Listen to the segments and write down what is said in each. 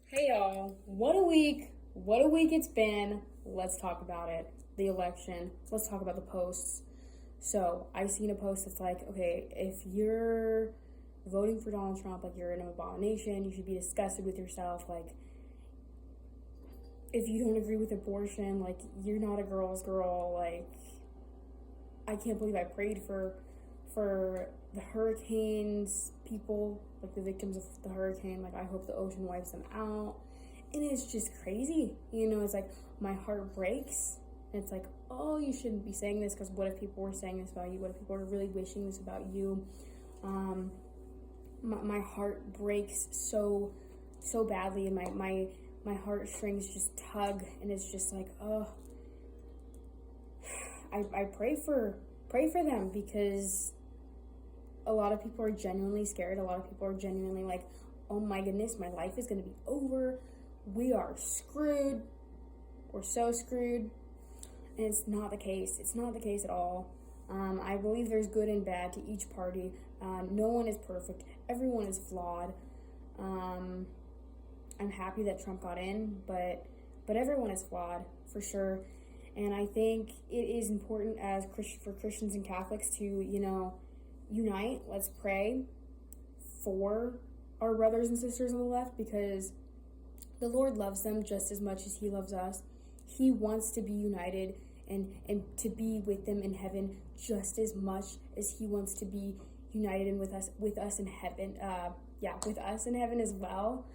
Hey y'all, what a week. What a week it's been. Let's talk about it. The election. Let's talk about the posts. So, I seen a post that's like, okay, if you're voting for Donald Trump, like you're an abomination, you should be disgusted with yourself. Like, if you don't agree with abortion, like, you're not a girl's girl. Like, I can't believe I prayed for the hurricanes people, like the victims of the hurricane. Like, I hope the ocean wipes them out. And it's just crazy. It's like my heart breaks. And it's like, oh, you shouldn't be saying this, because what if people were saying this about you? What if people were really wishing this about you? Um, my heart breaks so badly, and my heartstrings just tug, and it's just like, oh, I pray for them, because a lot of people are genuinely scared. A lot of people are genuinely like, oh my goodness, my life is going to be over. We are screwed. We're so screwed. And it's not the case. It's not the case at all. I believe there's good and bad to each party. No one is perfect. Everyone is flawed. I'm happy that Trump got in, but everyone is flawed, for sure. And I think it is important for Christians and Catholics to, unite. Let's pray for our brothers and sisters on the left, because the Lord loves them just as much as He loves us. He wants to be united and to be with them in heaven just as much as He wants to be united and with us in heaven. With us in heaven as well.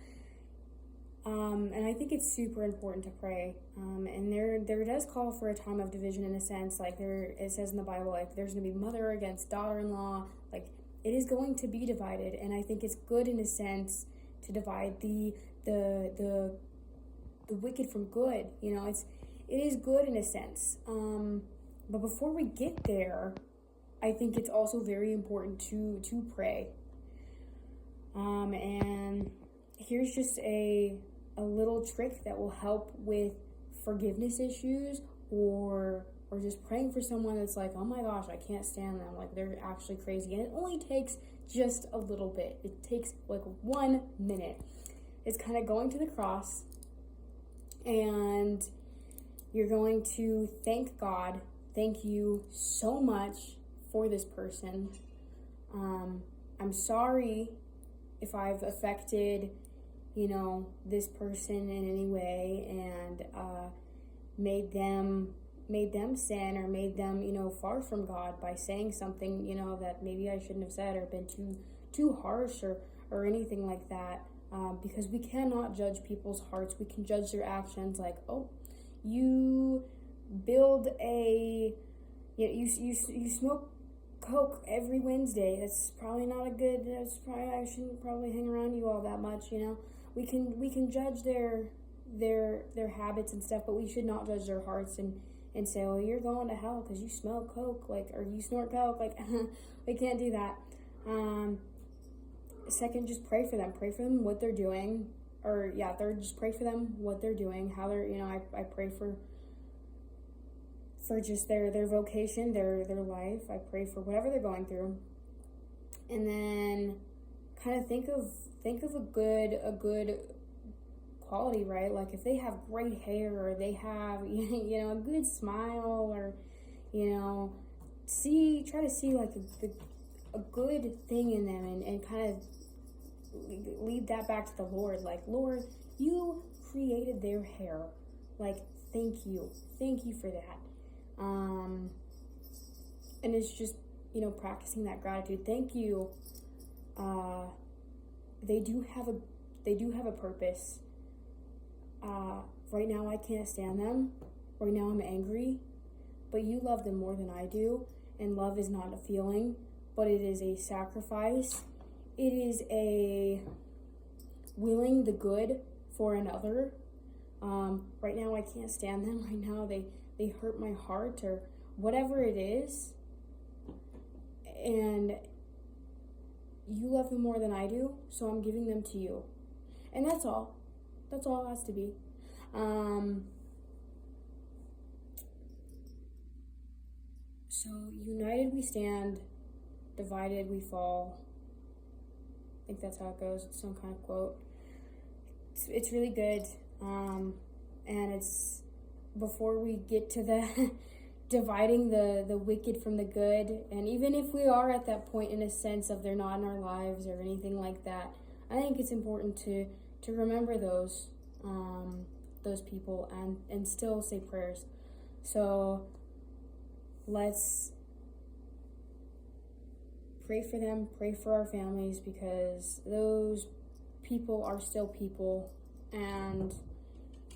And I think it's super important to pray. And there does call for a time of division, in a sense. Like, it says in the Bible, like, there's going to be mother against daughter-in-law. Like, it is going to be divided. And I think it's good, in a sense, to divide the wicked from good. It is good, in a sense. But before we get there, I think it's also very important to pray. And here's just a little trick that will help with forgiveness issues, or just praying for someone that's like, oh my gosh, I can't stand them, like they're actually crazy. And it only takes just a little bit. It takes like 1 minute. It's kind of going to the cross, and you're going to thank God. Thank you so much for this person. I'm sorry if I've affected this person in any way, and made them sin, or made them far from God by saying something that maybe I shouldn't have said, or been too harsh, or anything like that. Because we cannot judge people's hearts. We can judge their actions, like, oh, you build you smoke coke every Wednesday. That's probably not I shouldn't probably hang around you all that much. We can judge their habits and stuff, but we should not judge their hearts and say, oh, you're going to hell because you smoke coke, like, or you snort coke. Like, we can't do that. Second, just pray for them, what they're doing. Third, just pray for them, what they're doing, how they're, I pray for just their vocation, their life. I pray for whatever they're going through. And then kind of think of a good quality, right? Like, if they have great hair, or they have a good smile, or try to see like a good thing in them, and kind of lead that back to the Lord. Like, Lord, you created their hair. Like, thank you for that. And it's just practicing that gratitude. Thank you. They do have a purpose. Right now I can't stand them. Right now I'm angry, but you love them more than I do. And love is not a feeling, but it is a sacrifice. It is a willing the good for another. Right now I can't stand them. Right now they hurt my heart, or whatever it is. And you love them more than I do, so I'm giving them to you. And that's all. That's all it has to be. So, united we stand, divided we fall. I think that's how it goes. It's some kind of quote. it's really good. And it's before we get to the dividing the wicked from the good, and even if we are at that point in a sense of they're not in our lives or anything like that, I think it's important to remember those people and still say prayers. So let's pray for them, pray for our families, because those people are still people, and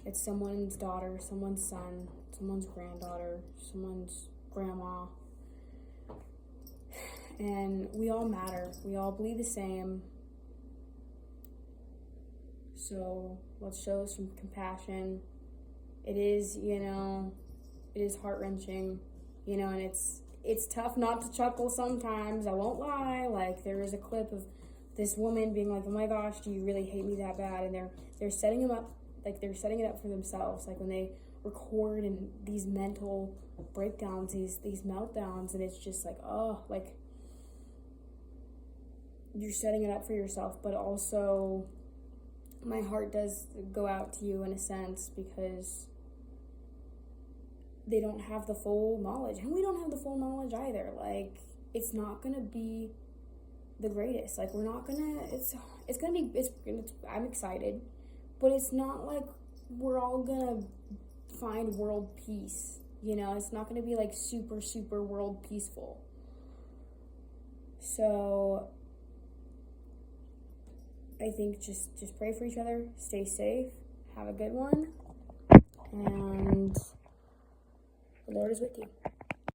it's someone's daughter, someone's son, someone's granddaughter, someone's grandma, and we all matter. We all bleed the same. So let's show some compassion. It is, it is heart-wrenching, and it's tough not to chuckle sometimes. I won't lie. Like, there was a clip of this woman being like, "Oh my gosh, do you really hate me that bad?" And they're setting them up, like they're setting it up for themselves. Like when they record and these mental breakdowns, these meltdowns, and it's just like, oh, like you're setting it up for yourself. But also, my heart does go out to you in a sense, because they don't have the full knowledge, and we don't have the full knowledge either. Like, it's not gonna be the greatest. Like, we're not gonna. It's gonna be. I'm excited, but it's not like we're all gonna find world peace. It's not gonna be like super, super world peaceful. So I think just pray for each other, stay safe, have a good one, and the Lord is with you.